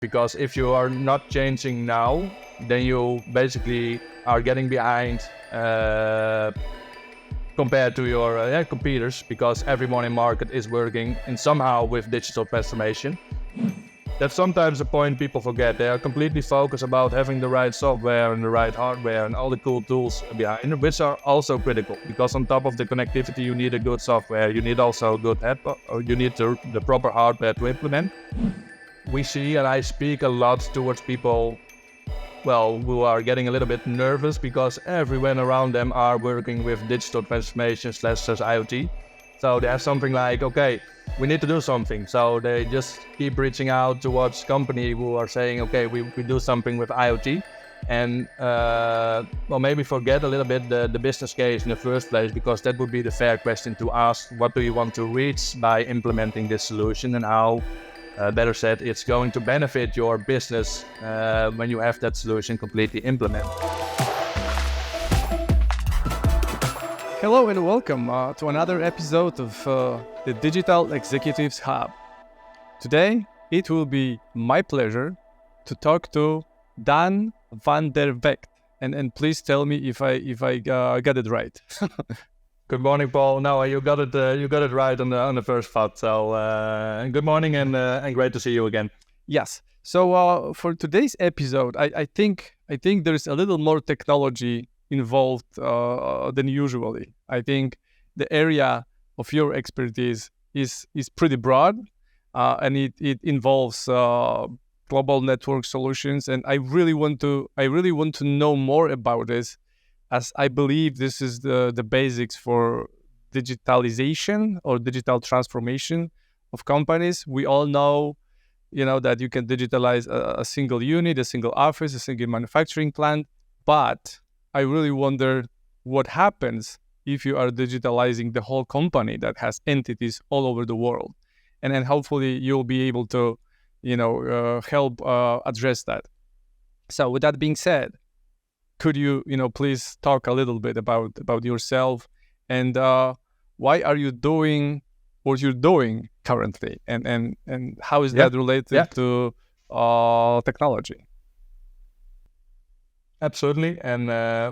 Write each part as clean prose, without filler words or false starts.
Because if you are not changing now, then you basically are getting behind compared to your competitors, because everyone in market is working in somehow with digital transformation. That's sometimes the point people forget. They are completely focused about having the right software and the right hardware and all the cool tools behind it, which are also critical, because on top of the connectivity, you need a good software. You need also a good you need the proper hardware to implement. We see, and I speak a lot towards people, who are getting a little bit nervous because everyone around them are working with digital transformation / IoT. So they have something like, okay, we need to do something. So they just keep reaching out towards companies who are saying, okay, we do something with IoT. And maybe forget a little bit the business case in the first place, because that would be the fair question to ask. What do you want to reach by implementing this solution, and how, better said, it's going to benefit your business when you have that solution completely implemented. Hello and welcome to another episode of the Digital Executives Hub. Today, it will be my pleasure to talk to Daan van der Vegt. And please tell me if I got it right. Good morning, Paul. No, you got it right on the first thought. So good morning and great to see you again. Yes. So for today's episode, I think there's a little more technology involved than usually. I think the area of your expertise is pretty broad, and it involves global network solutions. And I really want to know more about this, as I believe this is the basics for digitalization or digital transformation of companies. We all know, that you can digitalize a single unit, a single office, a single manufacturing plant. But I really wonder what happens if you are digitalizing the whole company that has entities all over the world. And then hopefully you'll be able to, help address that. So with that being said, could you, please talk a little bit about yourself and why are you doing what you're doing currently, and how is that related to technology? Absolutely, and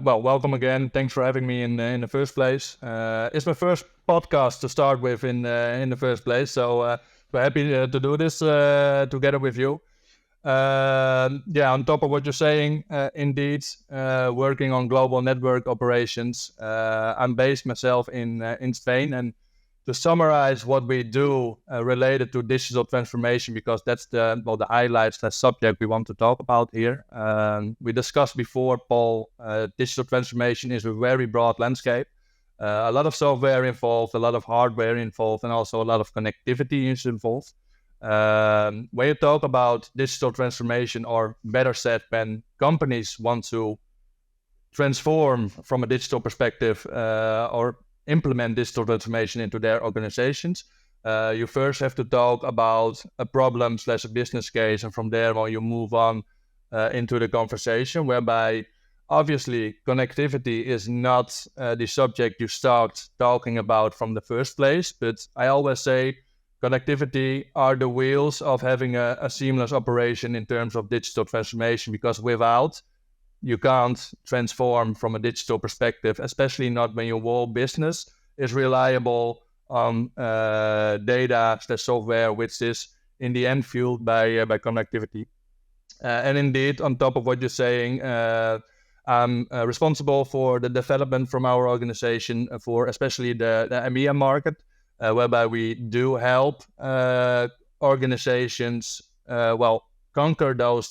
welcome again. Thanks for having me in the first place. It's my first podcast to start with in the first place, so we're happy to do this together with you. On top of what you're saying, indeed, working on global network operations. I'm based myself in Spain, and to summarize what we do related to digital transformation, because that's the highlights, that subject we want to talk about here. We discussed before, Paul, digital transformation is a very broad landscape. A lot of software involved, a lot of hardware involved, and also a lot of connectivity is involved. When you talk about digital transformation, or better said, when companies want to transform from a digital perspective or implement digital transformation into their organizations, you first have to talk about a problem / a business case, and from there on you move on into the conversation, whereby obviously connectivity is not the subject you start talking about from the first place, but I always say connectivity are the wheels of having a seamless operation in terms of digital transformation, because without, you can't transform from a digital perspective, especially not when your whole business is reliable on data / software, which is in the end fueled by connectivity. And indeed, on top of what you're saying, I'm responsible for the development from our organization for especially the EMEA market, whereby we do help organizations conquer those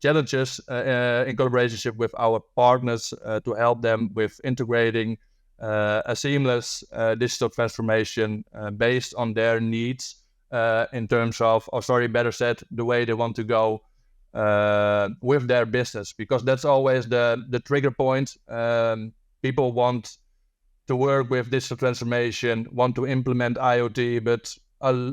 challenges in collaboration with our partners to help them with integrating a seamless digital transformation based on their needs in terms of, better said, the way they want to go with their business, because that's always the trigger point. People want to work with digital transformation, want to implement IoT, but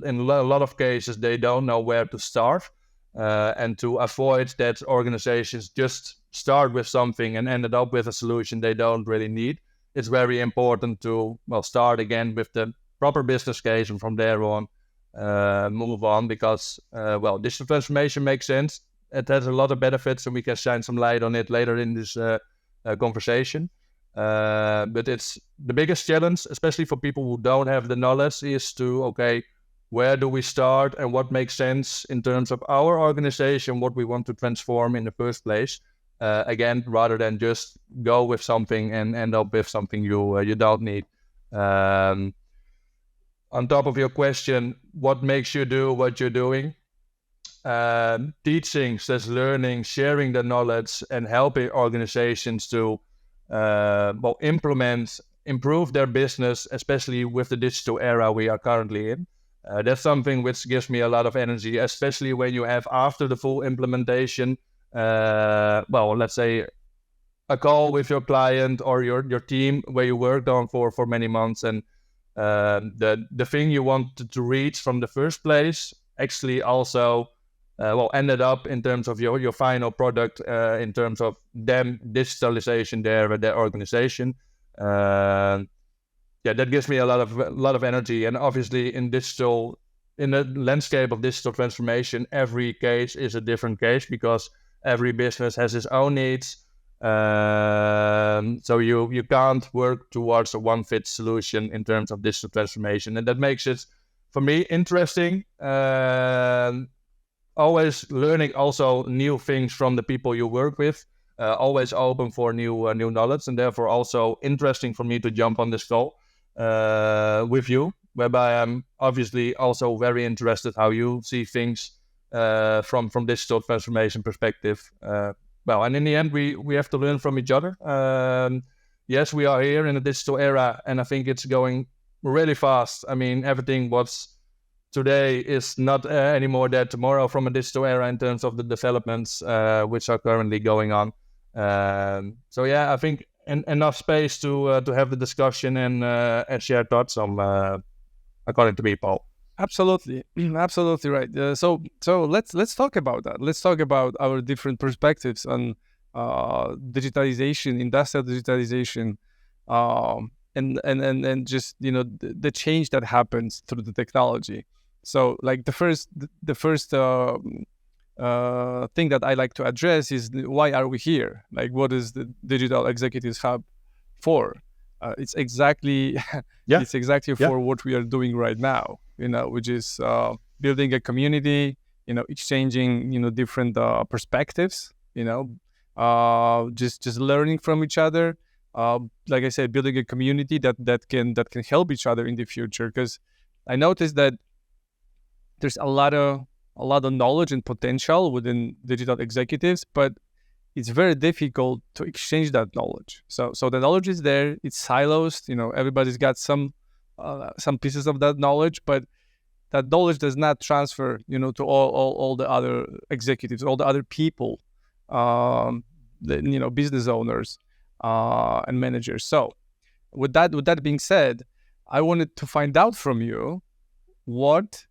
in a lot of cases they don't know where to start. And to avoid that, organizations just start with something and ended up with a solution they don't really need, it's very important to start again with the proper business case, and from there on move on because, digital transformation makes sense. It has a lot of benefits, and we can shine some light on it later in this conversation. But it's the biggest challenge, especially for people who don't have the knowledge, is to, where do we start and what makes sense in terms of our organization, what we want to transform in the first place. Again, rather than just go with something and end up with something you don't need. On top of your question, what makes you do what you're doing? Teaching, learning, sharing the knowledge, and helping organizations to improve their business, especially with the digital era we are currently in. That's something which gives me a lot of energy, especially when you have, after the full implementation, let's say a call with your client or your team where you worked on for many months, and the thing you wanted to reach from the first place actually also ended up in terms of your final product, in terms of them digitalization their organization. That gives me a lot of energy. And obviously in the landscape of digital transformation, every case is a different case because every business has its own needs. So you can't work towards a one-fit solution in terms of digital transformation, and that makes it, for me, interesting. Always learning also new things from the people you work with. Always open for new knowledge, and therefore also interesting for me to jump on this call with you, whereby I'm obviously also very interested how you see things from digital transformation perspective. And in the end, we have to learn from each other. Yes, we are here in a digital era, and I think it's going really fast. I mean, everything what's today is not anymore there tomorrow from a digital era in terms of the developments which are currently going on. I think enough space to have the discussion and share thoughts on, according to me, Paul. Absolutely right. So let's talk about that. Let's talk about our different perspectives on digitalization, industrial digitalization, and just the change that happens through the technology. So like the first thing that I like to address is why are we here? Like, what is the Digital Executives Hub for? It's exactly for what we are doing right now, which is building a community, exchanging different perspectives, just learning from each other. Like I said, building a community that can help each other in the future, because I noticed that there's a lot of knowledge and potential within digital executives, but it's very difficult to exchange that knowledge. So the knowledge is there, it's silos. Everybody's got some pieces of that knowledge, but that knowledge does not transfer, to all the other executives, all the other people, business owners and managers. So with that being said, I wanted to find out from you, what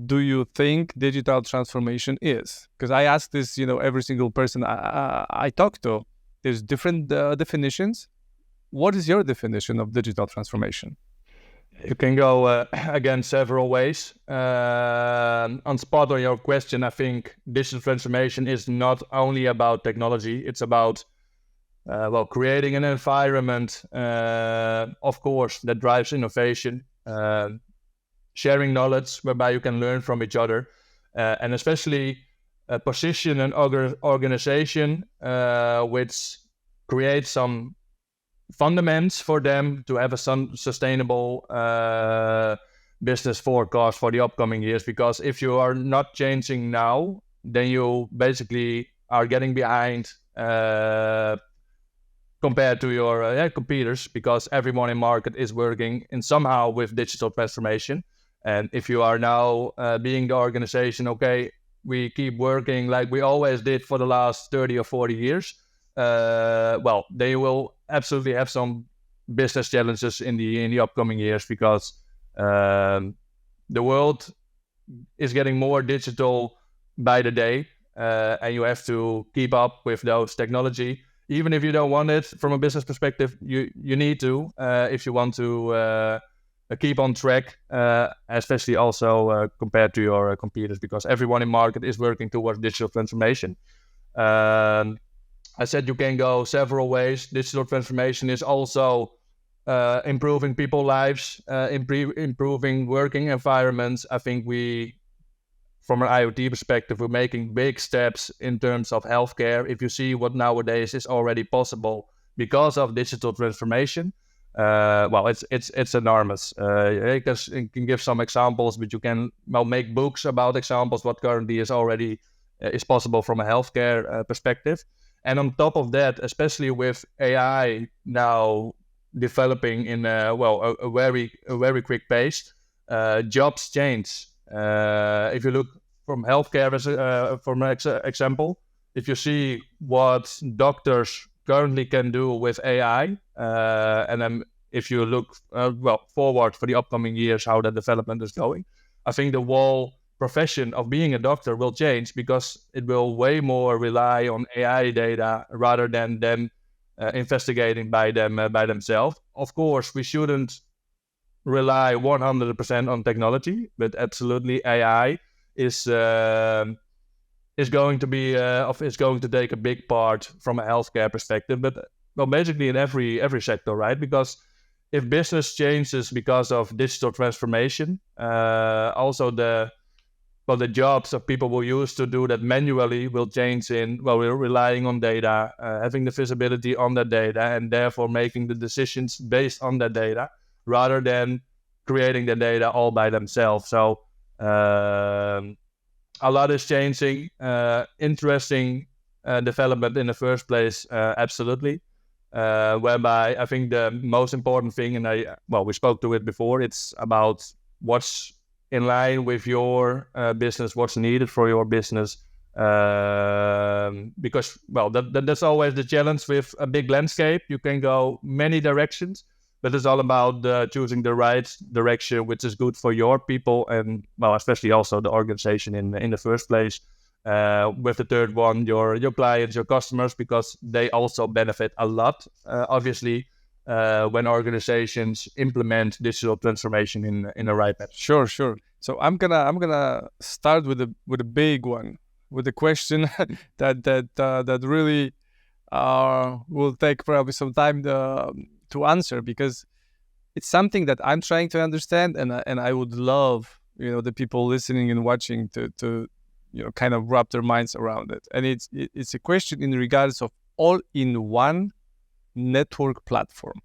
do you think digital transformation is? Because I ask this, every single person I talk to. There's different definitions. What is your definition of digital transformation? You can go again several ways. On spot on your question, I think digital transformation is not only about technology. It's about creating an environment, of course, that drives innovation. Sharing knowledge whereby you can learn from each other, and especially position an organization which creates some fundamentals for them to have a sustainable business forecast for the upcoming years. Because if you are not changing now, then you basically are getting behind compared to your competitors, because everyone in market is working in somehow with digital transformation. And if you are now being the organization, we keep working like we always did for the last 30 or 40 years, they will absolutely have some business challenges in the upcoming years, because the world is getting more digital by the day, and you have to keep up with those technology. Even if you don't want it from a business perspective, you need to, if you want to keep on track, especially also compared to your competitors, because everyone in market is working towards digital transformation. I said you can go several ways. Digital transformation is also improving people's lives, improving working environments. I think from an IoT perspective, we're making big steps in terms of healthcare. If you see what nowadays is already possible because of digital transformation, it's enormous. You can give some examples, but you can make books about examples what currently is already is possible from a healthcare perspective. And on top of that, especially with AI now developing in a very quick pace, jobs change. If you look from healthcare as for an example, if you see what doctors currently can do with AI, and then if you look forward for the upcoming years, how that development is going, I think the whole profession of being a doctor will change, because it will way more rely on AI data rather than them investigating by themselves. Of course, we shouldn't rely 100% on technology, but absolutely AI is going to take a big part from a healthcare perspective, but basically in every sector, right? Because if business changes because of digital transformation, also the jobs of people who used to do that manually will change we're relying on data, having the visibility on that data, and therefore making the decisions based on that data rather than creating the data all by themselves. So a lot is changing. Interesting development in the first place, absolutely. Whereby I think the most important thing, and we spoke to it before, it's about what's in line with your business, what's needed for your business. Because that's always the challenge with a big landscape. You can go many directions, but it's all about choosing the right direction, which is good for your people and especially also the organization in the first place. With the third one, your clients, your customers, because they also benefit a lot, obviously, when organizations implement digital transformation in the right manner. Sure. So I'm gonna start with a big one, with a question that really will take probably some time to answer, because it's something that I'm trying to understand, and I would love the people listening and watching to kind of wrap their minds around it. And it's a question in regards of all-in-one network platform.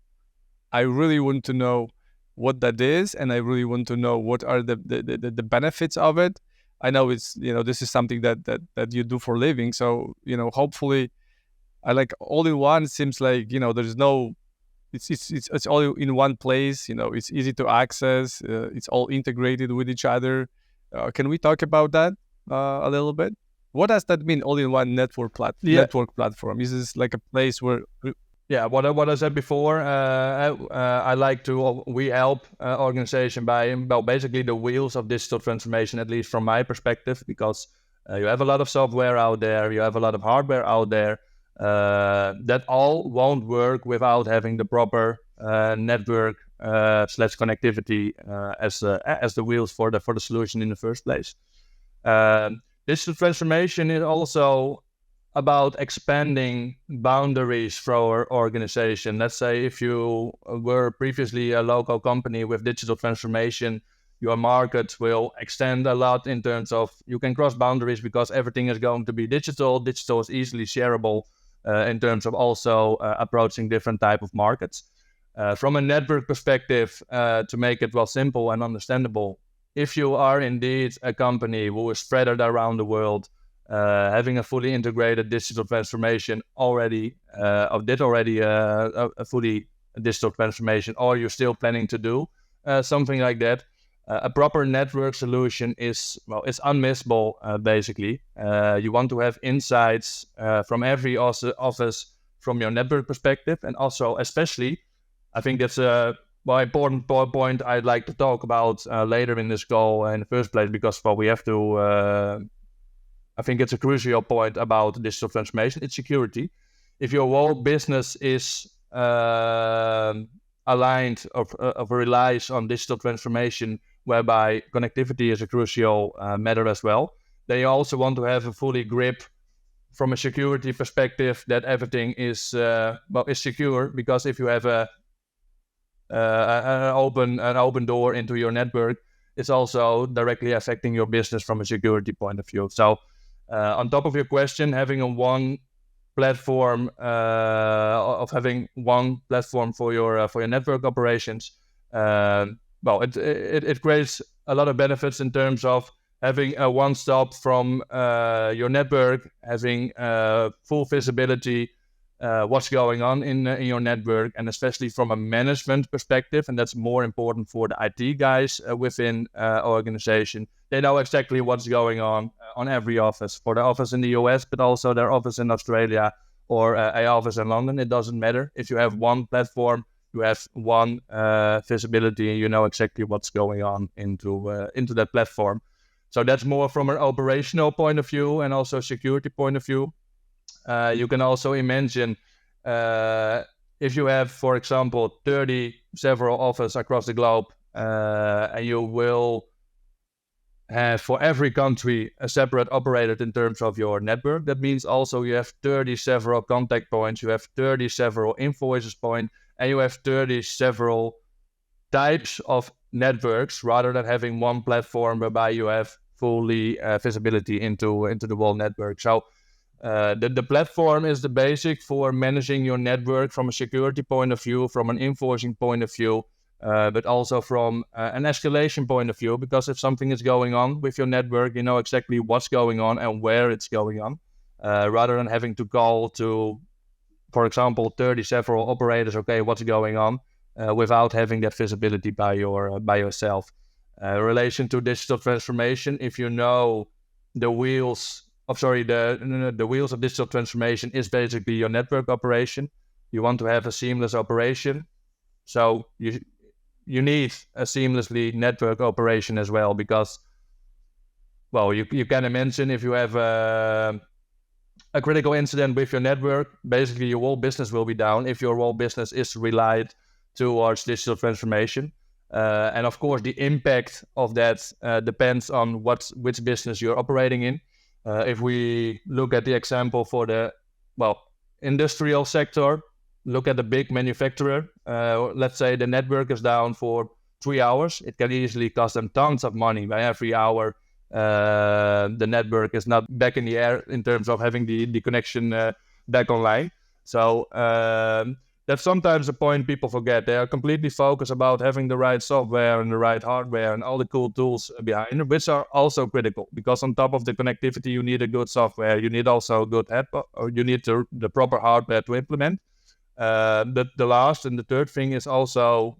I really want to know what that is, and I really want to know what are the benefits of it. I know it's this is something that you do for a living, so hopefully, I like all-in-one. Seems like there's no. It's all in one place. It's easy to access. It's all integrated with each other. Can we talk about that a little bit? What does that mean? All-in-one network platform. Is this like a place where? Yeah, what I said before, we help organization by basically the wheels of digital transformation, at least from my perspective, because you have a lot of software out there, you have a lot of hardware out there, that all won't work without having the proper network / connectivity as the wheels for the solution in the first place. Digital transformation is also about expanding boundaries for our organization. Let's say if you were previously a local company, with digital transformation, your market will extend a lot in terms of you can cross boundaries because everything is going to be digital. Digital is easily shareable in terms of also approaching different type of markets. From a network perspective, to make it simple and understandable, if you are indeed a company who is spread around the world, having a fully integrated digital transformation already, a fully digital transformation, or you're still planning to do something like that, a proper network solution is unmissable. Basically, you want to have insights from every office from your network perspective, and also, especially, I think that's a important point I'd like to talk about later in this call in the first place, because we have to. I think it's a crucial point about digital transformation. It's security. If your whole business is aligned or relies on digital transformation, whereby connectivity is a crucial matter as well. They also want to have a fully grip from a security perspective that everything is secure, because if you have an open door into your network, it's also directly affecting your business from a security point of view. So on top of your question, having one platform for your network operations, it creates a lot of benefits in terms of having a one-stop from your network, having full visibility what's going on in your network, and especially from a management perspective, and that's more important for the IT guys within organization. They know exactly what's going on every office, for the office in the US, but also their office in Australia or a office in London. It doesn't matter. If you have one platform, you have one visibility, and you know exactly what's going on into that platform. So that's more from an operational point of view and also security point of view. You can also imagine if you have, for example, 30 several offices across the globe, and you will have for every country a separate operator in terms of your network. That means also you have 30 several contact points, you have 30 several invoices points, and you have 30 several types of networks, rather than having one platform whereby you have fully visibility into the whole network. So the platform is the basic for managing your network from a security point of view, from an invoicing point of view, but also from an escalation point of view, because if something is going on with your network, you know exactly what's going on and where it's going on, rather than having to call to, for example, 30 several operators, okay, what's going on, without having that visibility by yourself. Relation to digital transformation, if you know the wheels of digital transformation is basically your network operation. You want to have a seamless operation, so you need a seamlessly network operation as well, because, well, you can imagine if you have a critical incident with your network, basically your whole business will be down if your whole business is relied towards digital transformation. And of course, the impact of that depends on which business you're operating in. If we look at the example for the industrial sector, look at the big manufacturer. Let's say the network is down for 3 hours. It can easily cost them tons of money by every hour. The network is not back in the air in terms of having the connection back online. So that's sometimes a point people forget. They are completely focused about having the right software and the right hardware and all the cool tools behind, which are also critical, because on top of the connectivity, you need a good software. You need also a good you need the proper hardware to implement. But the last and the third thing is also,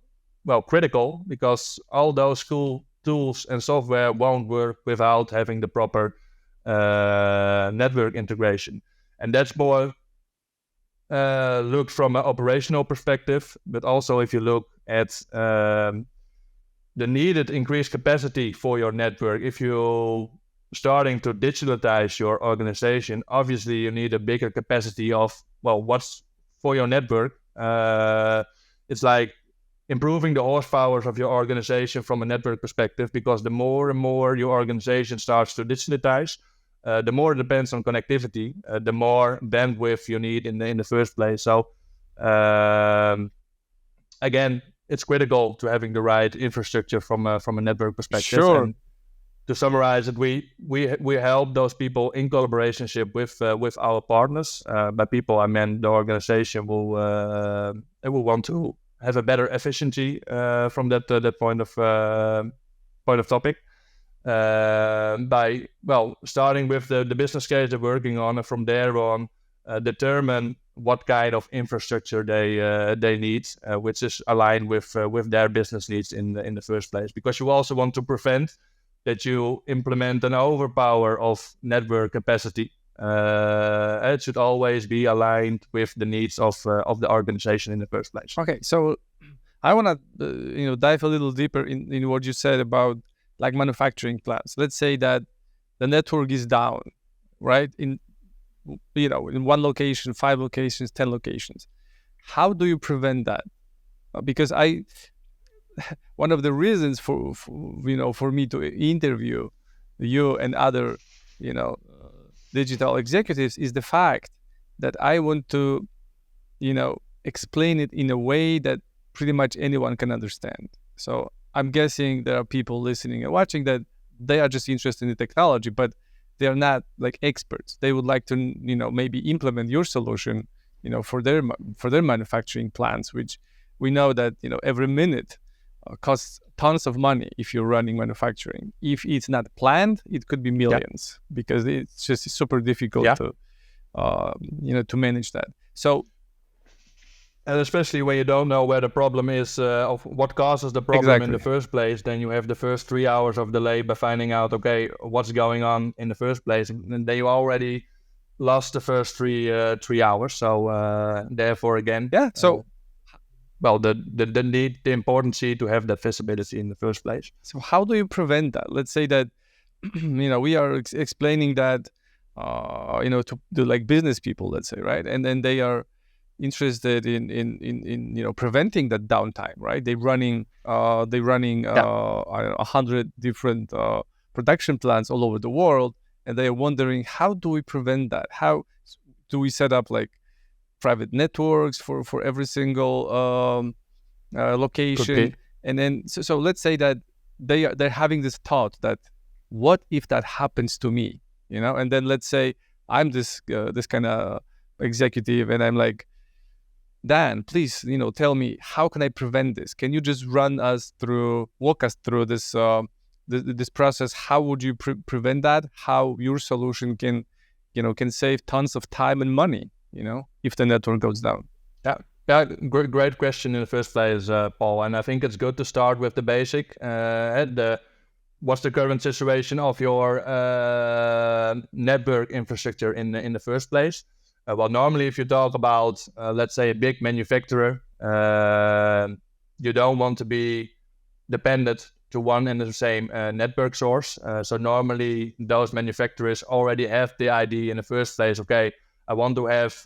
critical, because all those cool tools and software won't work without having the proper network integration. And that's more looked from an operational perspective, but also if you look at the needed increased capacity for your network, if you're starting to digitalize your organization, obviously you need a bigger capacity of, what's for your network. It's like improving the horsepower of your organization from a network perspective, because the more and more your organization starts to digitalize, the more it depends on connectivity, the more bandwidth you need in the first place. So again, it's critical to having the right infrastructure from a network perspective. Sure. And to summarize it, we help those people in collaboration with our partners. By people, I mean the organization will want to have a better efficiency from that point of topic. By starting with the business case they're working on, and from there on determine what kind of infrastructure they need, which is aligned with their business needs in the first place. Because you also want to prevent that you implement an overpower of network capacity. It should always be aligned with the needs of the organization in the first place. Okay, so I want to dive a little deeper in what you said about like manufacturing plants. Let's say that the network is down, right? In one location, 5 locations, 10 locations. How do you prevent that? because one of the reasons for me to interview you and other digital executives is the fact that I want to explain it in a way that pretty much anyone can understand. So I'm guessing there are people listening and watching that they are just interested in the technology, but they are not like experts. They would like to maybe implement your solution for their manufacturing plants, which we know that every minute costs tons of money if you're running manufacturing. If it's not planned, it could be millions, because it's just super difficult to to manage that. So, and especially when you don't know where the problem is, of what causes the problem in the first place, then you have the first 3 hours of delay by finding out, okay, what's going on in the first place, and then you already lost the first three hours. So therefore, again, the importance to have that visibility in the first place. So how do you prevent that? Let's say that we are explaining that to the like business people, let's say, right, and then they are interested in preventing that downtime, right? They're running 100 different production plants all over the world, and they are wondering, how do we prevent that? How do we set up like private networks for every single location? And then so let's say that they're having this thought that, what if that happens to me? And then let's say I'm this kind of executive, and I'm like, Dan, please, tell me, how can I prevent this? Can you just walk us through this this process? How would you prevent that? How your solution can save tons of time and money, if the network goes down? Yeah, great question in the first place, Paul. And I think it's good to start with the basic. What's the current situation of your network infrastructure in the first place? Well, normally, if you talk about, let's say, a big manufacturer, you don't want to be dependent to one and the same network source. So normally, those manufacturers already have the idea in the first place. Okay, I want to have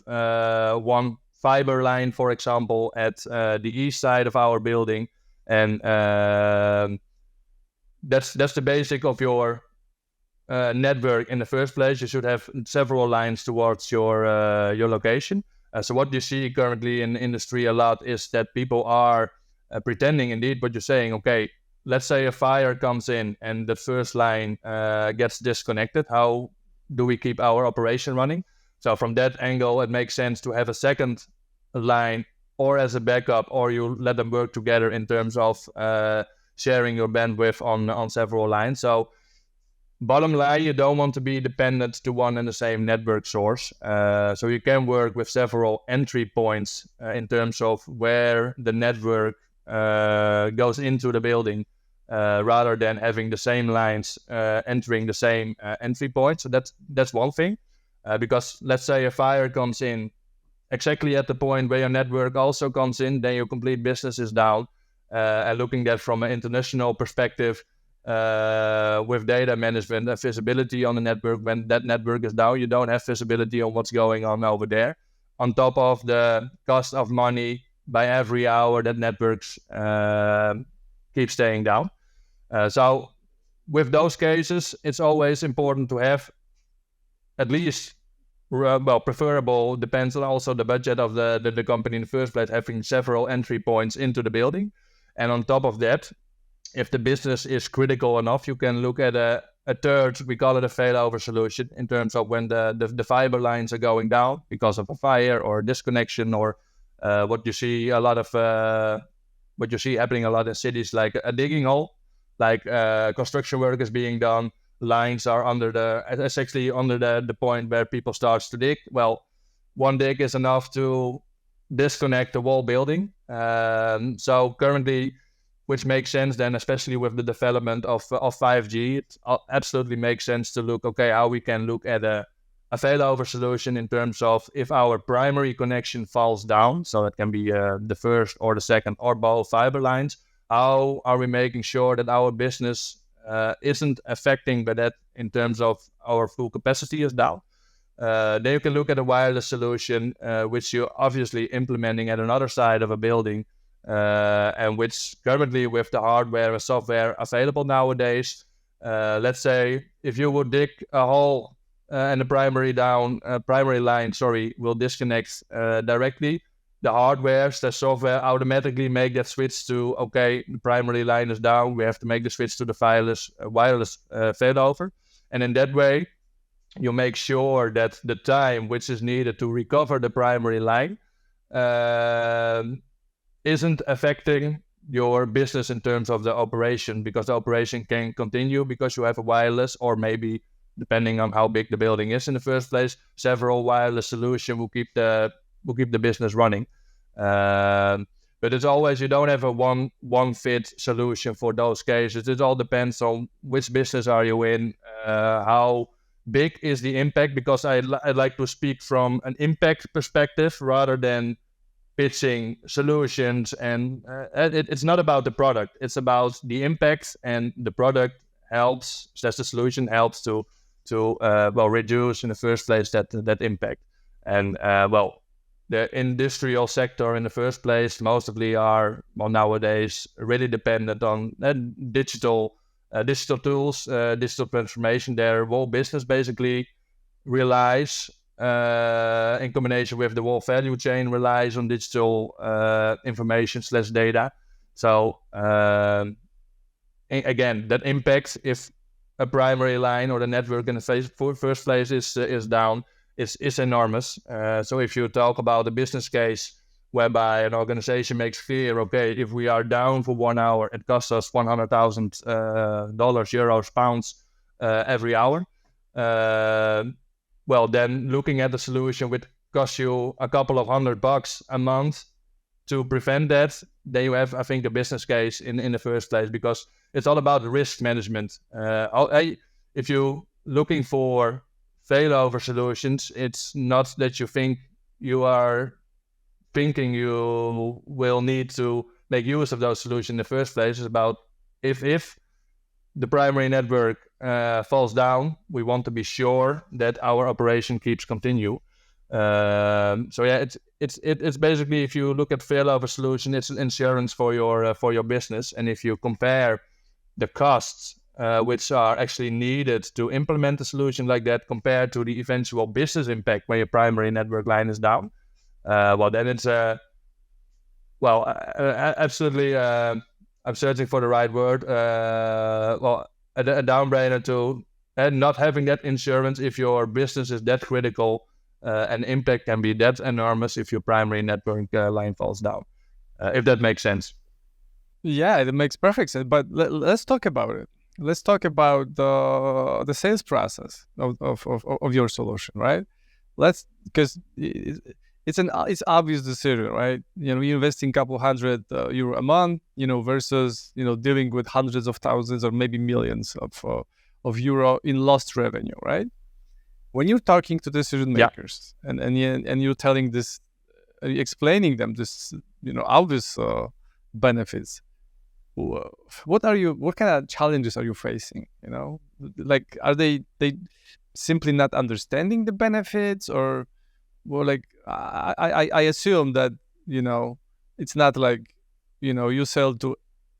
one fiber line, for example, at the east side of our building, and that's the basic of your network in the first place. You should have several lines towards your location. So what you see currently in the industry a lot is that people are pretending indeed what you're saying. Okay, let's say a fire comes in and the first line gets disconnected. How do we keep our operation running? So from that angle, it makes sense to have a second line, or as a backup, or you let them work together in terms of sharing your bandwidth on several lines. So bottom line, you don't want to be dependent to one and the same network source. So you can work with several entry points in terms of where the network goes into the building, rather than having the same lines entering the same entry point. So that's one thing. Because let's say a fire comes in exactly at the point where your network also comes in, then your complete business is down. And looking at from an international perspective, with data management and visibility on the network, when that network is down, you don't have visibility on what's going on over there. On top of the cost of money by every hour that networks keep staying down. So with those cases, it's always important to have at least, preferable, depends on also the budget of the company in the first place, having several entry points into the building. And on top of that, if the business is critical enough, you can look at a third, we call it a failover solution, in terms of when the fiber lines are going down because of a fire or disconnection, or what you see happening a lot in cities, like a digging hole, like construction work is being done. Lines are actually under the point where people start to dig. Well, one dig is enough to disconnect the whole building. So currently, which makes sense then, especially with the development of 5G, it absolutely makes sense to look, okay, how we can look at a failover solution in terms of if our primary connection falls down, so it can be the first or the second or both fiber lines, how are we making sure that our business isn't affecting by that in terms of our full capacity is down. Then you can look at a wireless solution, which you're obviously implementing at another side of a building, and which currently with the hardware and software available nowadays, let's say if you would dig a hole and the primary line, will disconnect directly, the hardware, the software automatically make that switch to, okay, the primary line is down, we have to make the switch to the wireless failover. And in that way, you make sure that the time which is needed to recover the primary line isn't affecting your business in terms of the operation, because the operation can continue because you have a wireless, or maybe, depending on how big the building is in the first place, several wireless solutions will keep the business running. But it's always, you don't have a one fit solution for those cases. It all depends on which business are you in, how big is the impact, because I like to speak from an impact perspective rather than pitching solutions. And it's not about the product, it's about the impact, and the product helps, that's the solution, helps to reduce in the first place that impact. And the industrial sector in the first place mostly are nowadays really dependent on digital tools, digital transformation. Their whole business basically relies, in combination with the whole value chain, relies on digital information/data. So again, that impacts if a primary line or the network in the first place is down, is enormous. So if you talk about a business case whereby an organization makes clear, okay, if we are down for 1 hour, it costs us $100,000, euros, pounds every hour. Then looking at the solution which costs you a couple of $100 a month to prevent that, then you have, I think, a business case in the first place, because it's all about risk management. If you're looking for failover solutions, it's not that you think you will need to make use of those solutions in the first place. It's about if the primary network falls down, we want to be sure that our operation keeps continue. It's basically, if you look at failover solution, it's an insurance for your business. And if you compare the costs which are actually needed to implement a solution like that compared to the eventual business impact when your primary network line is down, then it's absolutely. I'm searching for the right word. A down-brainer to not having that insurance if your business is that critical, and impact can be that enormous if your primary network line falls down. If that makes sense. Yeah, it makes perfect sense. But let's talk about it. Let's talk about the sales process of your solution, right? Because it's obvious decision, right? You investing a couple hundred euro a month, versus dealing with hundreds of thousands or maybe millions of euro in lost revenue, right? When you're talking to decision makers, and you're telling this, explaining them this, obvious benefits, what kind of challenges are you facing? Like, are they simply not understanding the benefits, or like, I assume that it's not like you sell to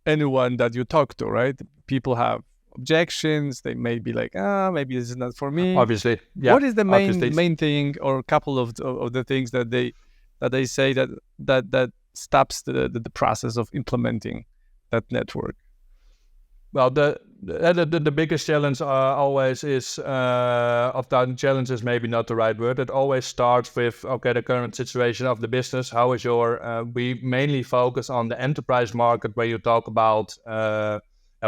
anyone that you talk to, right? People have objections. They may be like, maybe this is not for me. Obviously, yeah. What is the main thing, or a couple of the things that they say that stops the process of implementing that network? Well, the biggest challenge always is, challenge is maybe not the right word. It always starts with, okay, the current situation of the business. How is we mainly focus on the enterprise market, where you talk about,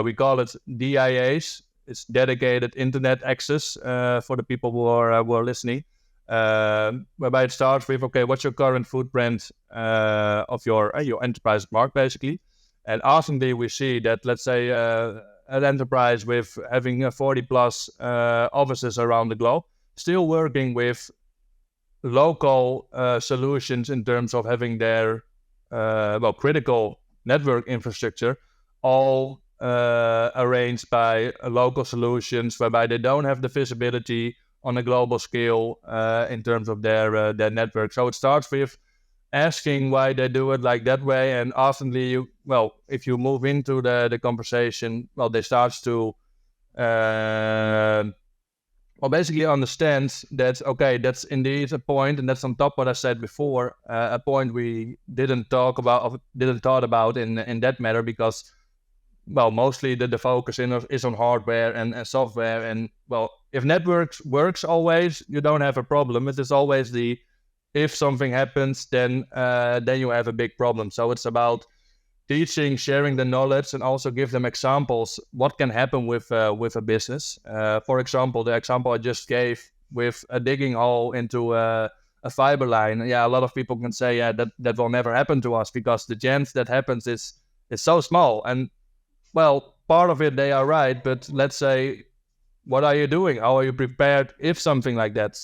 we call it DIAs. It's dedicated internet access, for the people who are listening. Whereby it starts with, okay, what's your current footprint of your enterprise market, basically. And often we see that, let's say, an enterprise with having 40 plus offices around the globe, still working with local solutions in terms of having their critical network infrastructure all arranged by local solutions, whereby they don't have the visibility on a global scale in terms of their network. So it starts with asking why they do it like that way. And oftenly, if you move into the conversation, they start to basically understand that, okay, that's indeed a point, and that's on top what I said before, a point we didn't thought about in that matter, because mostly the focus is on hardware and software, and if networks works always, you don't have a problem. It is always if something happens, then you have a big problem. So it's about teaching, sharing the knowledge, and also give them examples what can happen with a business. For example, the example I just gave with a digging hole into a fiber line. Yeah, a lot of people can say, yeah, that will never happen to us because the chance that happens is so small. And part of it they are right, but let's say, what are you doing? How are you prepared if something like that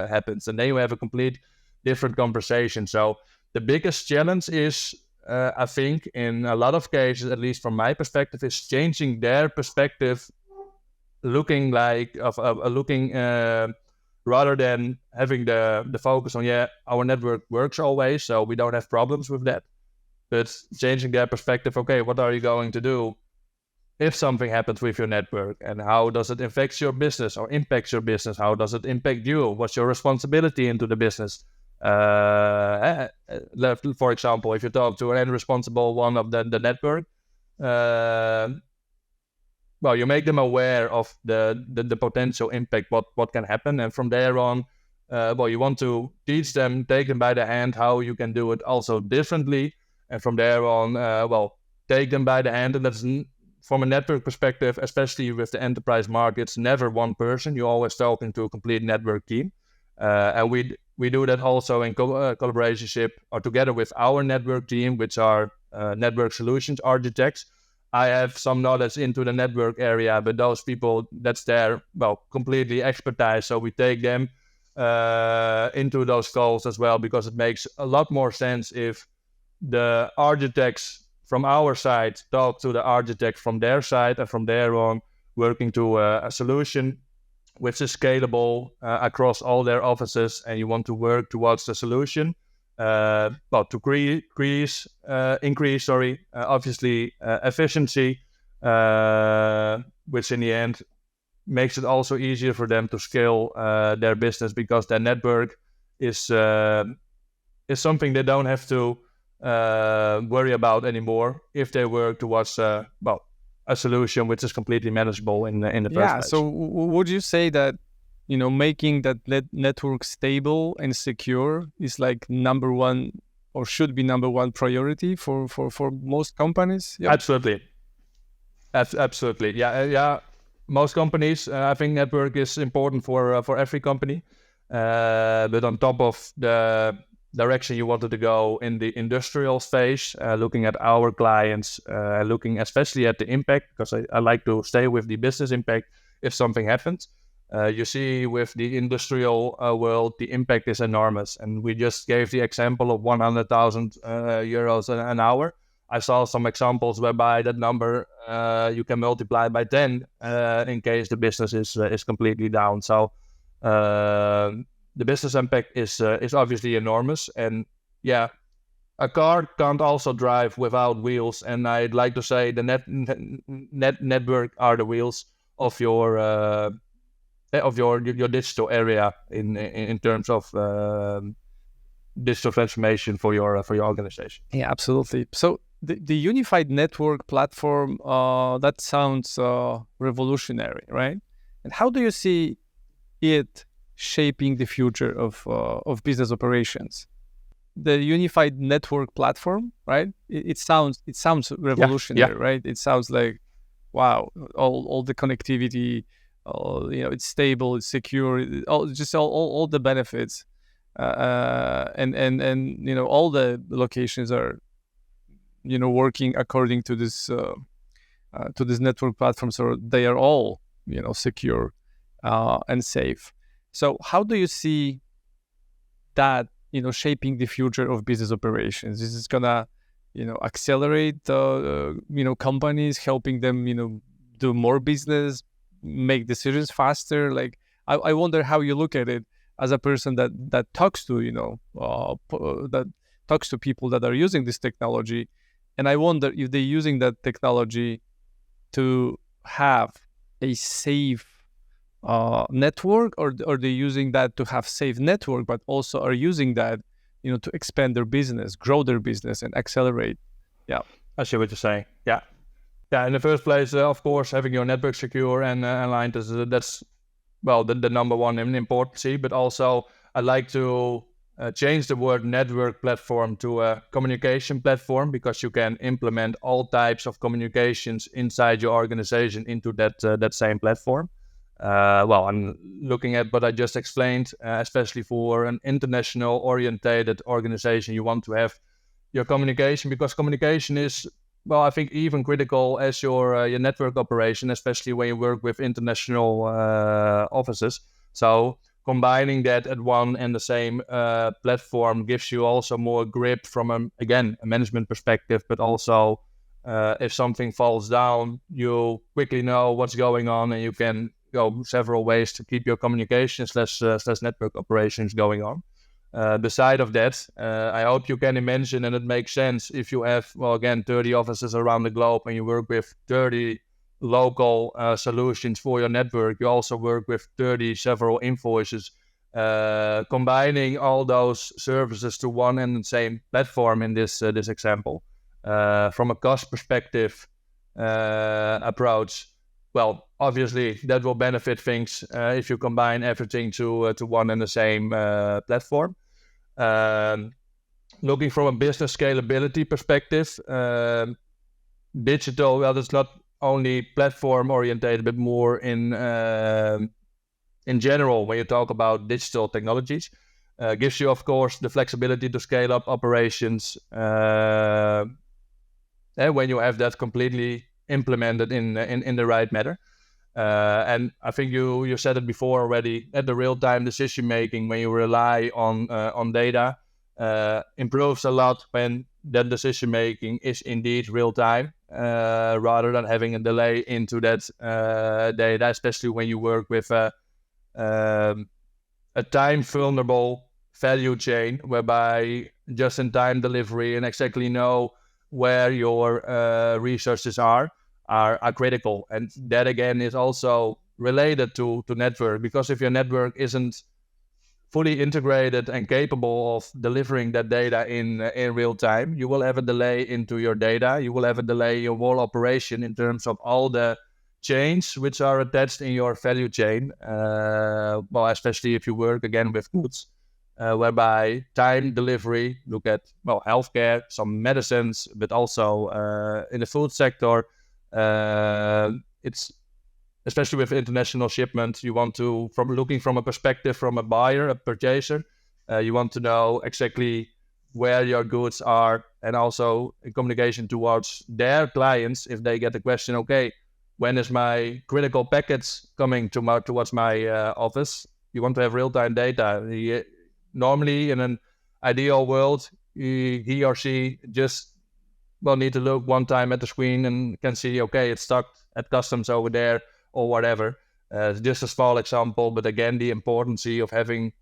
happens? And then you have a complete different conversation. So the biggest challenge is, I think, in a lot of cases, at least from my perspective, is changing their perspective, looking rather than having the focus on, our network works always, so we don't have problems with that. But changing their perspective, okay, what are you going to do if something happens with your network, and how does it affect your business or impacts your business? How does it impact you? What's your responsibility into the business? For example, if you talk to an responsible one of the network, you make them aware of the potential impact, what can happen, and from there on, you want to teach them, take them by the hand, how you can do it also differently, and from there on, take them by the hand. And that's from a network perspective, especially with the enterprise markets, never one person. You're always talking to a complete network team, and we do that also in collaboration or together with our network team, which are network solutions architects. I have some knowledge into the network area, but those people, that's their completely expertise. So we take them into those calls as well, because it makes a lot more sense if the architects from our side talk to the architect from their side, and from there on working to a solution which is scalable across all their offices, and you want to work towards the solution to increase obviously efficiency, which in the end makes it also easier for them to scale their business, because their network is something they don't have to worry about anymore if they work towards a solution which is completely manageable in the first place. So would you say that making that network stable and secure is like number one, or should be number one priority for most companies? Yep. Absolutely. Yeah. Most companies, I think network is important for every company. But on top of the direction you wanted to go in the industrial space, looking at our clients, looking especially at the impact, because I like to stay with the business impact if something happens. You see with the industrial world, the impact is enormous. And we just gave the example of 100,000 euros an hour. I saw some examples whereby that number you can multiply by 10 in case the business is completely down. So the business impact is obviously enormous. And a car can't also drive without wheels. And I'd like to say the network are the wheels of your digital area in terms of digital transformation for your organization. Yeah, absolutely. So the unified network platform, that sounds revolutionary, right? And how do you see it shaping the future of business operations? The unified network platform, right? It sounds revolutionary, right? It sounds like, wow, all the connectivity, it's stable, it's secure, all the benefits, and all the locations are working according to this network platform, so they are all secure and safe. So how do you see that shaping the future of business operations? Is this gonna accelerate companies, helping them do more business, make decisions faster? Like I wonder how you look at it. as a person that talks to that talks to people that are using this technology, and I wonder if they're using that technology to have a safe network, or they're using that to have safe network, but also are using that to expand their business, grow their business, and accelerate. Yeah, I see what you're saying. Yeah. In the first place, of course, having your network secure and aligned that's the number one in importance. But also, I like to change the word network platform to a communication platform, because you can implement all types of communications inside your organization into that same platform. I'm looking at what I just explained, especially for an international orientated organization. You want to have your communication, because communication is, I think, even critical as your network operation, especially when you work with international offices. So combining that at one and the same platform gives you also more grip from a management perspective, but also if something falls down, you quickly know what's going on, and you can go several ways to keep your communication slash network operations going on. Beside of that, I hope you can imagine, and it makes sense, if you have 30 offices around the globe and you work with 30 local solutions for your network. You also work with 30 several invoices, combining all those services to one and the same platform in this example. From a cost perspective approach, obviously that will benefit things if you combine everything to one and the same platform. Looking from a business scalability perspective, digital, it's not only platform oriented, but more in general. When you talk about digital technologies, gives you, of course, the flexibility to scale up operations when you have that completely implemented in the right manner. And I think you said it before already, at the real-time decision making, when you rely on data, improves a lot when that decision making is indeed real time, rather than having a delay into that data, especially when you work with a time vulnerable value chain, whereby just-in-time delivery and exactly know where your resources are critical. And that again is also related to network, because if your network isn't fully integrated and capable of delivering that data in real time, you will have a delay into your data. You will have a delay in your whole operation in terms of all the chains which are attached in your value chain. Especially if you work again with goods, whereby time delivery, look at healthcare, some medicines, but also in the food sector. It's especially with international shipment, you want to, looking from a perspective from a buyer, a purchaser, you want to know exactly where your goods are, and also in communication towards their clients. If they get the question, okay, when is my critical package coming towards my office? You want to have real-time data. Normally, in an ideal world, he or she just need to look one time at the screen and can see, okay, it's stuck at customs over there or whatever. Just a small example, but again, the importance of having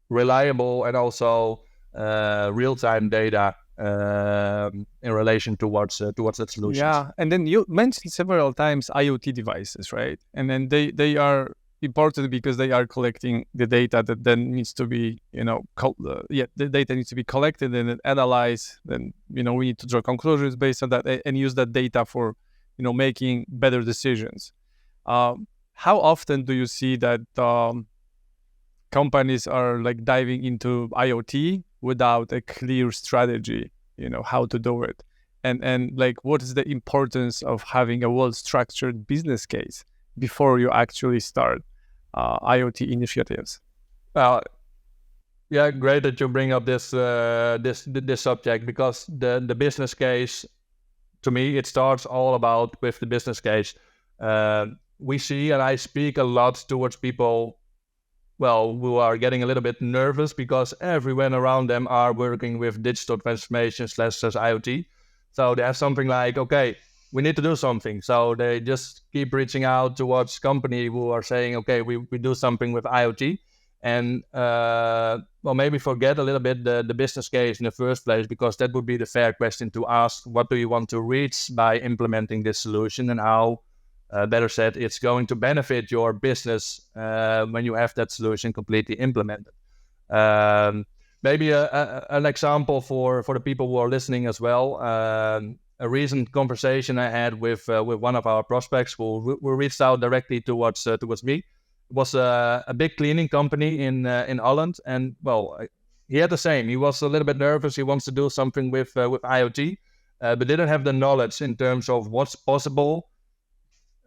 reliable and also real-time data in relation towards that solution. Yeah, and then you mentioned several times IoT devices, right? And then they are important because they are collecting the data that then needs to be, the data needs to be collected and then analyzed. Then, we need to draw conclusions based on that and use that data for, making better decisions. How often do you see that companies are like diving into IoT without a clear strategy, how to do it? And like, what is the importance of having a well-structured business case before you actually start IoT initiatives? Well, yeah, great that you bring up this subject, because the business case, to me, it starts all about with the business case. We see, and I speak a lot towards people, who are getting a little bit nervous because everyone around them are working with digital transformation / IoT. So they have something like, okay, we need to do something. So they just keep reaching out towards company who are saying, okay, we do something with IoT. and maybe forget a little bit the business case in the first place, because that would be the fair question to ask. What do you want to reach by implementing this solution, and how, better said, it's going to benefit your business when you have that solution completely implemented. Maybe an example for the people who are listening as well. A recent conversation I had with one of our prospects who reached out directly towards me. It was a big cleaning company in Holland, and he had the same. He was a little bit nervous. He wants to do something with IoT, but didn't have the knowledge in terms of what's possible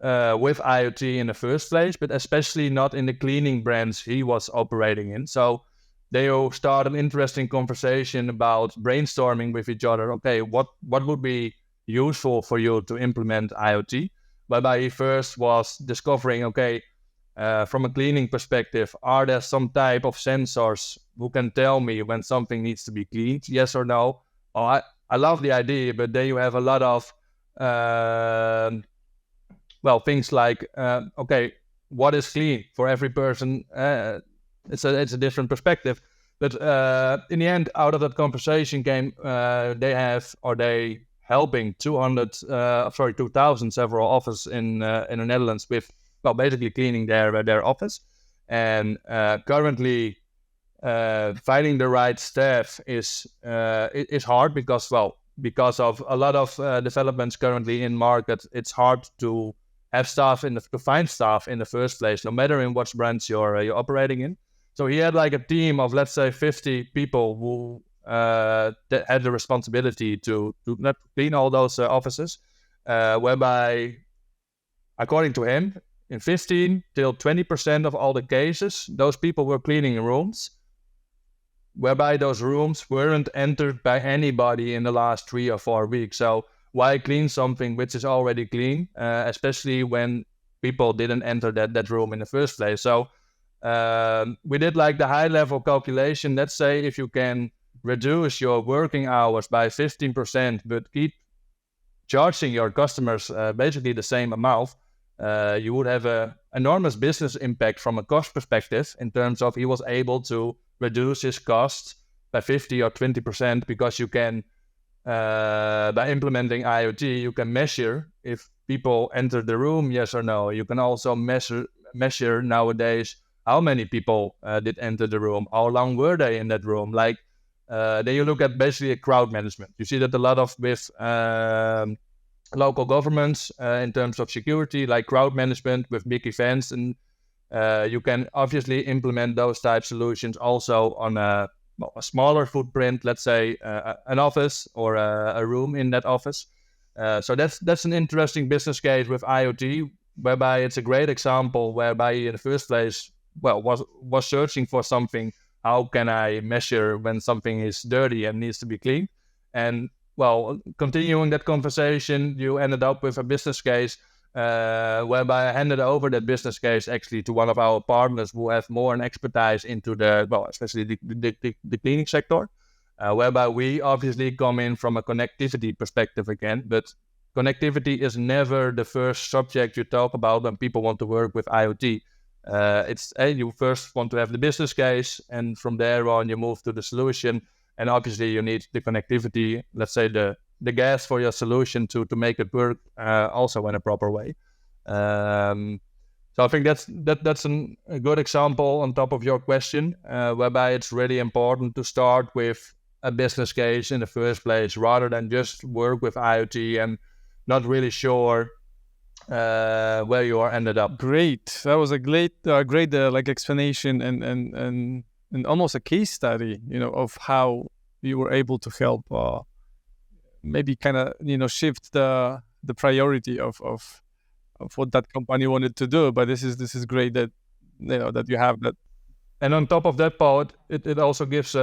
with IoT in the first place, but especially not in the cleaning brands he was operating in. So they start an interesting conversation about brainstorming with each other. Okay, what would be useful for you to implement IoT? Whereby he first was discovering, from a cleaning perspective, are there some type of sensors who can tell me when something needs to be cleaned, yes or no? Oh, I love the idea, but then you have a lot of things like, what is clean for every person? It's a different perspective. But in the end, out of that conversation came they helping 2,000 several offices in the Netherlands with basically cleaning their office. And currently finding the right staff is hard because of a lot of developments currently in market. It's hard to have to find staff in the first place, no matter in what branch you're operating in. So he had like a team of, let's say, 50 people who that had the responsibility to not clean all those offices, whereby, according to him, in 15 till 20% of all the cases, those people were cleaning rooms, whereby those rooms weren't entered by anybody in the last 3 or 4 weeks. So why clean something which is already clean, especially when people didn't enter that room in the first place? So we did like the high level calculation. Let's say if you can reduce your working hours by 15%, but keep charging your customers basically the same amount, you would have an enormous business impact from a cost perspective, in terms of he was able to reduce his costs by 50 or 20%, because you can, by implementing IoT, you can measure if people enter the room, yes or no. You can also measure nowadays how many people did enter the room, how long were they in that room. Like then you look at basically a crowd management. You see that a lot of with local governments in terms of security, like crowd management with big events, and you can obviously implement those type solutions also on a smaller footprint, let's say an office or a room in that office. So that's an interesting business case with IoT, whereby it's a great example whereby in the first place, was searching for something. How can I measure when something is dirty and needs to be cleaned? And continuing that conversation, you ended up with a business case whereby I handed over that business case actually to one of our partners who have more an expertise into especially the cleaning sector, whereby we obviously come in from a connectivity perspective again. But connectivity is never the first subject you talk about when people want to work with IoT. It's you first want to have the business case, and from there on you move to the solution. And obviously you need the connectivity, let's say the gas for your solution to make it work also in a proper way. So I think that's a good example on top of your question, whereby it's really important to start with a business case in the first place, rather than just work with IoT and not really sure where you are ended up. Great. That was a great explanation and almost a case study, of how you were able to help maybe kind of, shift the priority of what that company wanted to do. But this is great that, that you have that. And on top of that part, it also gives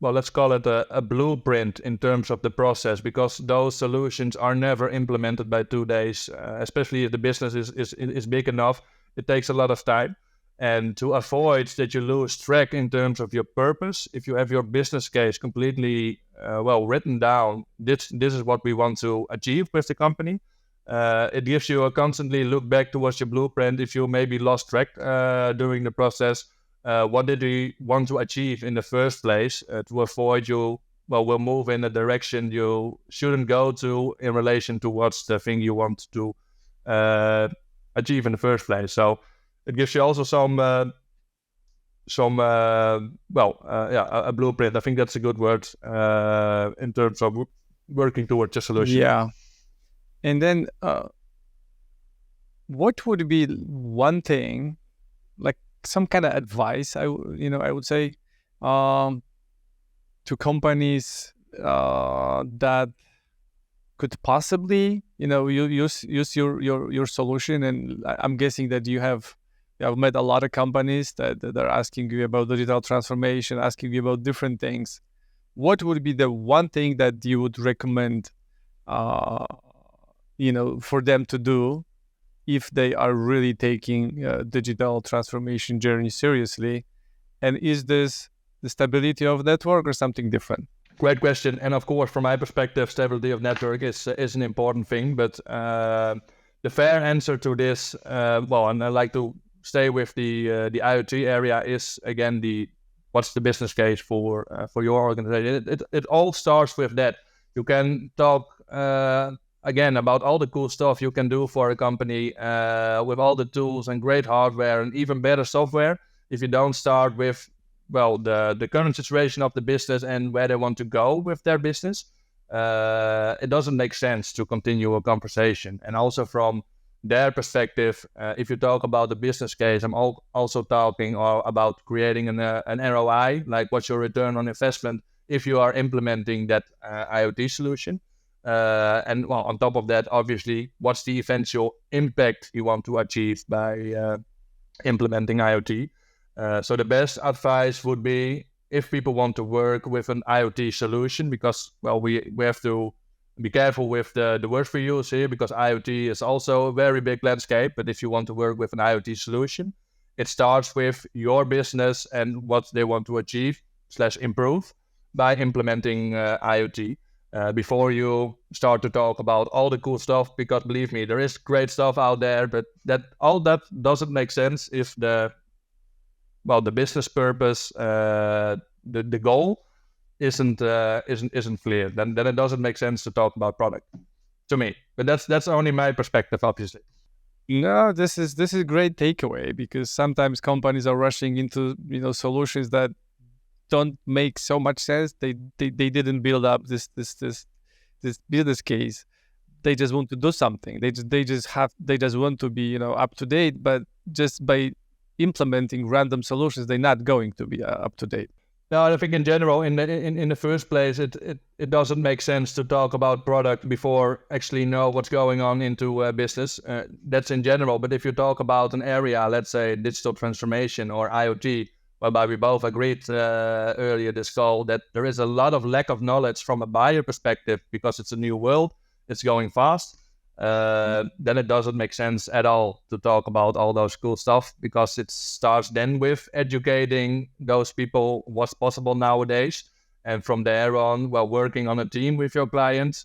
let's call it a blueprint in terms of the process, because those solutions are never implemented by 2 days, especially if the business is big enough. It takes a lot of time. And to avoid that you lose track in terms of your purpose, if you have your business case completely written down, this is what we want to achieve with the company. It gives you a constantly look back towards your blueprint if you maybe lost track during the process. what did we want to achieve in the first place to avoid you, will move in a direction you shouldn't go to in relation to what's the thing you want to achieve in the first place. So it gives you also a blueprint. I think that's a good word in terms of working towards a solution. Yeah. And then what would be one thing, like some kind of advice, I would say, to companies that could possibly, use your solution? And I'm guessing that you have met a lot of companies that are asking you about digital transformation, asking you about different things. What would be the one thing that you would recommend, for them to do if they are really taking digital transformation journey seriously? And is this the stability of network or something different? Great question. And of course, from my perspective, stability of network is an important thing. But the fair answer to this, and I like to stay with the IoT area, is again what's the business case for your organization? It all starts with that. You can talk again about all the cool stuff you can do for a company with all the tools and great hardware and even better software. If you don't start with the current situation of the business and where they want to go with their business, it doesn't make sense to continue a conversation. And also from their perspective, if you talk about the business case, I'm also talking about creating an ROI, like what's your return on investment if you are implementing that IoT solution. On top of that, obviously, what's the eventual impact you want to achieve by implementing IoT? So the best advice would be, if people want to work with an IoT solution, because we have to be careful with the words we use here, because IoT is also a very big landscape. But if you want to work with an IoT solution, it starts with your business and what they want to achieve / improve by implementing IoT. Before you start to talk about all the cool stuff, because believe me, there is great stuff out there, but all that doesn't make sense if the business purpose, the goal isn't clear. Then it doesn't make sense to talk about product, to me. But that's only my perspective, obviously. No, this is a great takeaway, because sometimes companies are rushing into solutions that don't make so much sense. They didn't build up this business case. They just want to do something. They just want to be up to date, but just by implementing random solutions, they're not going to be up to date. No, I think in general, in the first place, it doesn't make sense to talk about product before actually know what's going on into business. That's in general. But if you talk about an area, let's say digital transformation or IoT, whereby we both agreed earlier this call that there is a lot of lack of knowledge from a buyer perspective, because it's a new world, it's going fast. Then it doesn't make sense at all to talk about all those cool stuff, because it starts then with educating those people what's possible nowadays. And from there on, working on a team with your client,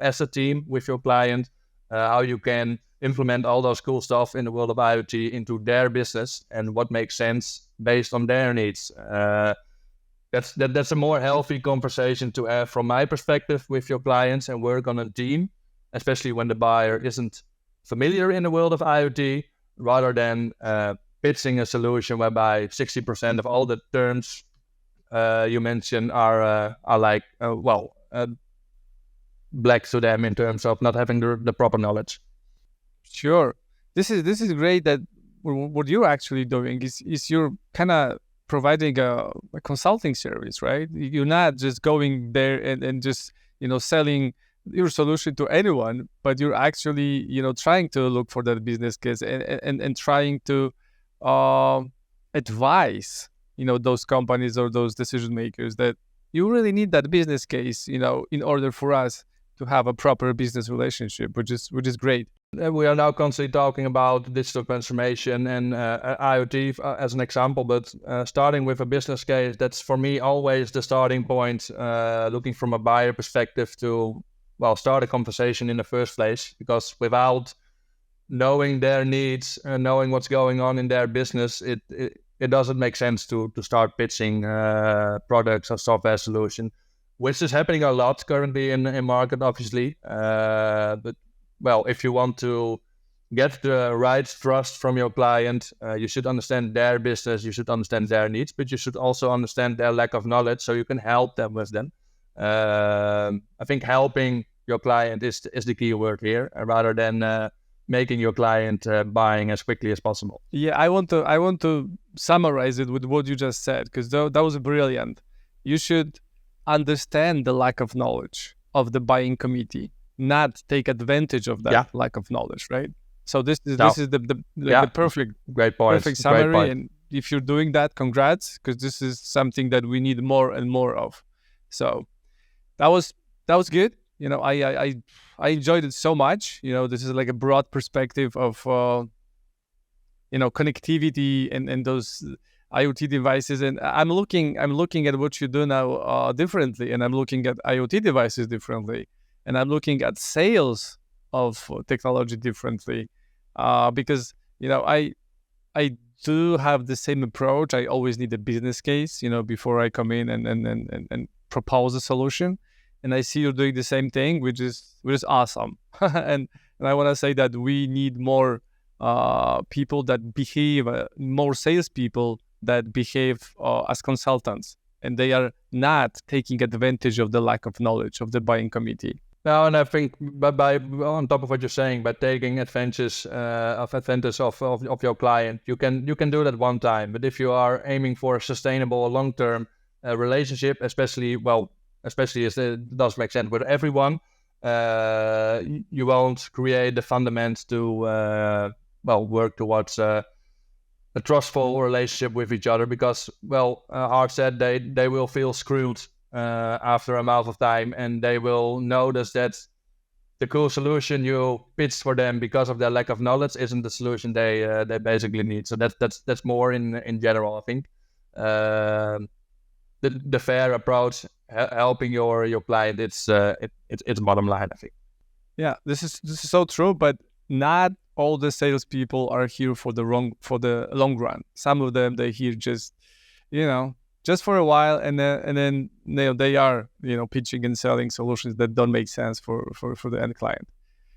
as a team with your client, how you can implement all those cool stuff in the world of IoT into their business and what makes sense based on their needs. That's a more healthy conversation to have from my perspective with your clients, and work on a team, especially when the buyer isn't familiar in the world of IoT, rather than pitching a solution whereby 60% of all the terms you mentioned are like black to them in terms of not having the proper knowledge. Sure, this is great. That what you're actually doing is you're kind of providing a consulting service, right? You're not just going there and just selling your solution to anyone, but you're actually trying to look for that business case and trying to advise those companies or those decision makers that you really need that business case in order for us to have a proper business relationship, which is great. We are now constantly talking about digital transformation and IoT as an example, but starting with a business case, that's for me always the starting point, looking from a buyer perspective to start a conversation in the first place, because without knowing their needs and knowing what's going on in their business, it doesn't make sense to start pitching products or software solution, which is happening a lot currently in market, obviously. But well, if you want to get the right trust from your client, you should understand their business, you should understand their needs, but you should also understand their lack of knowledge so you can help them with them. I think helping your client is the key word here, rather than making your client buying as quickly as possible. Yeah, I want to summarize it with what you just said, because that was brilliant. You should understand the lack of knowledge of the buying committee, not take advantage of that lack of knowledge, right? So this is the perfect summary. And if you're doing that, congrats, because this is something that we need more and more of. So that was good. I enjoyed it so much. This is like a broad perspective of connectivity and those IoT devices. And I'm looking at what you do now differently, and I'm looking at IoT devices differently, and I'm looking at sales of technology differently, because I do have the same approach. I always need a business case, before I come in and propose a solution. And I see you're doing the same thing, which is awesome. and I want to say that we need more people that behave, more salespeople that behave as consultants, and they are not taking advantage of the lack of knowledge of the buying committee. No, and I think by on top of what you're saying, by taking advantage of your client, you can do that one time. But if you are aiming for a sustainable, long-term relationship, especially as it does make sense with everyone, you won't create the fundament to work towards a trustful relationship with each other, because hard said, they will feel screwed after a amount of time, and they will notice that the cool solution you pitched for them because of their lack of knowledge isn't the solution they basically need. So that's more in general, I think. The fair approach, helping your client, it's bottom line, I think. Yeah, this is so true, but not all the salespeople are here for the long run. Some of them, they're here just for a while, and then they are pitching and selling solutions that don't make sense for the end client.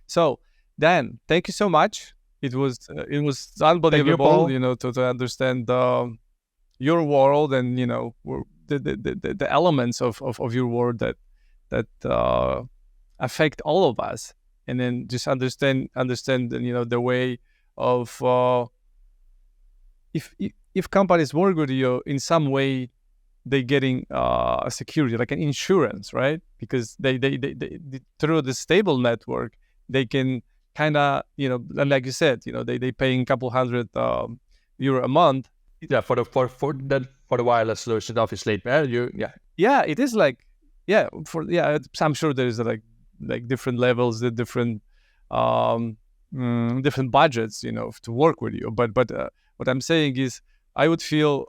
So Dan, thank you so much. It was unbelievable, to understand your world and the elements of your world that affect all of us, and then just understand the way of if companies work with you in some way, they getting a security, like an insurance, right? Because they through the stable network, they can kind of like you said, they paying a couple hundred euro a month. Yeah, for the wireless solution, obviously. Yeah, it is like I'm sure there's like different levels, the different different budgets, to work with you. But what I'm saying is, I would feel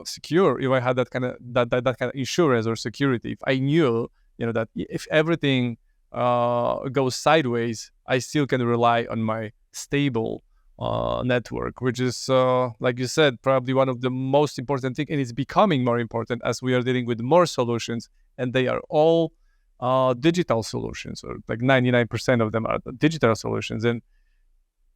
secure if I had that kind of insurance or security. If I knew, that if everything goes sideways, I still can rely on my stable network, which is, like you said, probably one of the most important things, and it's becoming more important as we are dealing with more solutions, and they are all digital solutions, or like 99% of them are digital solutions. And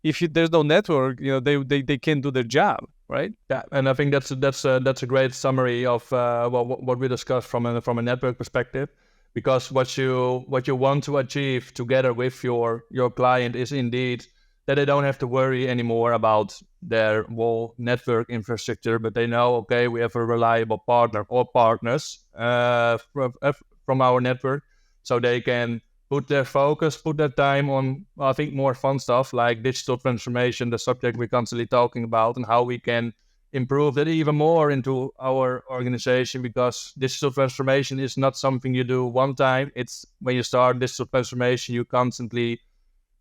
if there's no network, they can't do their job, right? Yeah, and I think that's a great summary of what we discussed from a network perspective, because what you want to achieve together with your client is indeed that they don't have to worry anymore about their whole network infrastructure, but they know, okay, we have a reliable partner or partners from our network, so they can put their focus, put their time on, I think, more fun stuff like digital transformation, the subject we're constantly talking about, and how we can improve that even more into our organization, because digital transformation is not something you do one time. It's when you start digital transformation, you constantly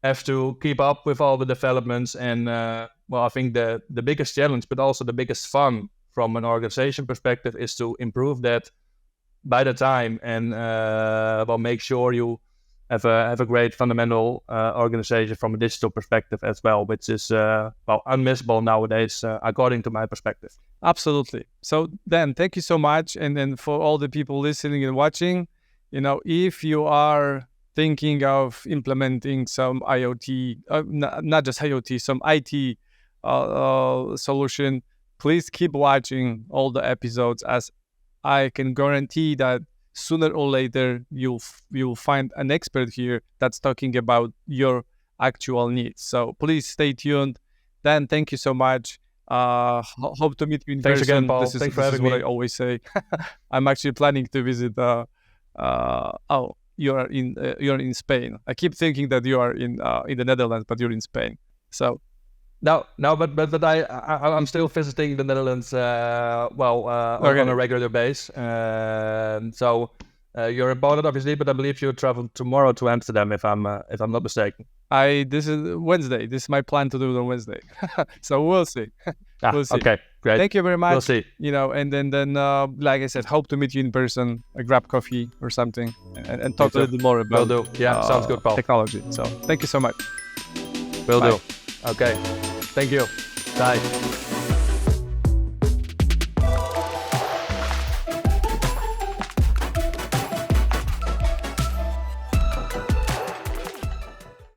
have to keep up with all the developments. And I think the biggest challenge, but also the biggest fun from an organization perspective, is to improve that by the time, and make sure you have a great fundamental organization from a digital perspective as well, which is unmissable nowadays, according to my perspective. Absolutely. So Dan, thank you so much. And then for all the people listening and watching, if you are thinking of implementing some IoT, not just IoT, some IT solution, please keep watching all the episodes, as I can guarantee that sooner or later you'll find an expert here that's talking about your actual needs. So please stay tuned. Dan, thank you so much. Hope to meet you in Thanks person. again, Paul. This is what I always say. I'm actually planning to visit. You're in Spain. I keep thinking that you are in the Netherlands, but you're in Spain. So no, but I'm still visiting the Netherlands. On a regular basis. So you're important, obviously, but I believe you travel tomorrow to Amsterdam, if I'm not mistaken. This is Wednesday. This is my plan to do it on Wednesday. So we'll see. We'll see. Okay, great. Thank you very much. We'll see. And then like I said, hope to meet you in person, grab coffee or something, and talk a little bit more about. Will do. Yeah, sounds good, Paul. Technology. So thank you so much. Will do. Okay. Thank you. Bye.